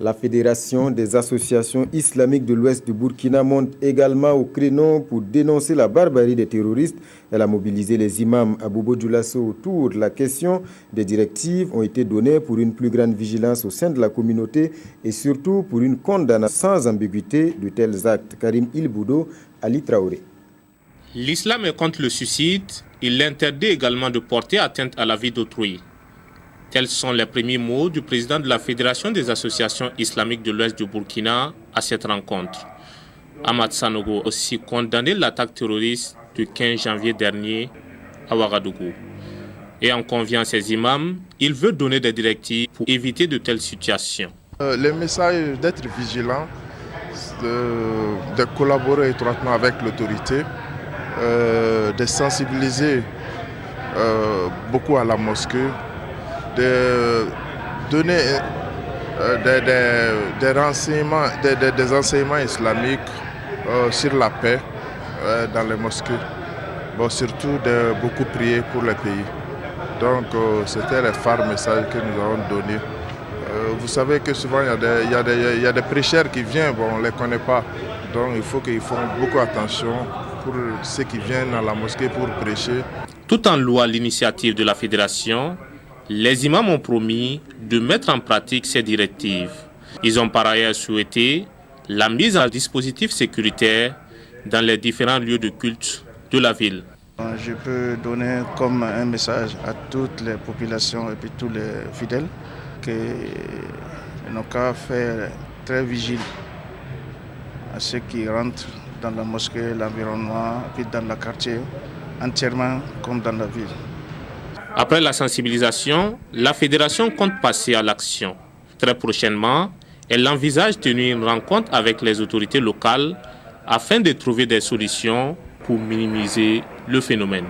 La Fédération des associations islamiques de l'Ouest du Burkina monte également au créneau pour dénoncer la barbarie des terroristes. Elle a mobilisé les imams à Bobo Dioulasso autour de la question. Des directives ont été données pour une plus grande vigilance au sein de la communauté et surtout pour une condamnation sans ambiguïté de tels actes. Karim Ilboudo, Ali Traoré. L'islam est contre le suicide. Il interdit également de porter atteinte à la vie d'autrui. Tels sont les premiers mots du président de la Fédération des associations islamiques de l'Ouest du Burkina à cette rencontre. Ahmad Sanogo a aussi condamné l'attaque terroriste du 15 janvier dernier à Ouagadougou. Et en conviant ses imams, il veut donner des directives pour éviter de telles situations. Le message d'être vigilant, de collaborer étroitement avec l'autorité, de sensibiliser beaucoup à la mosquée, de donner des enseignements islamiques sur la paix dans les mosquées. Surtout de beaucoup prier pour le pays. Donc c'était le phare message que nous avons donné. Vous savez que souvent il y a des prêcheurs qui viennent, on ne les connaît pas. Donc il faut qu'ils fassent beaucoup attention pour ceux qui viennent à la mosquée pour prêcher. Tout en louant l'initiative de la fédération, les imams ont promis de mettre en pratique ces directives. Ils ont par ailleurs souhaité la mise en dispositif sécuritaire dans les différents lieux de culte de la ville. Je peux donner comme un message à toutes les populations et puis tous les fidèles que nos cas faire très vigile à ceux qui rentrent dans la mosquée, l'environnement, puis dans le quartier, entièrement comme dans la ville. Après la sensibilisation, la fédération compte passer à l'action. Très prochainement, elle envisage de tenir une rencontre avec les autorités locales afin de trouver des solutions pour minimiser le phénomène.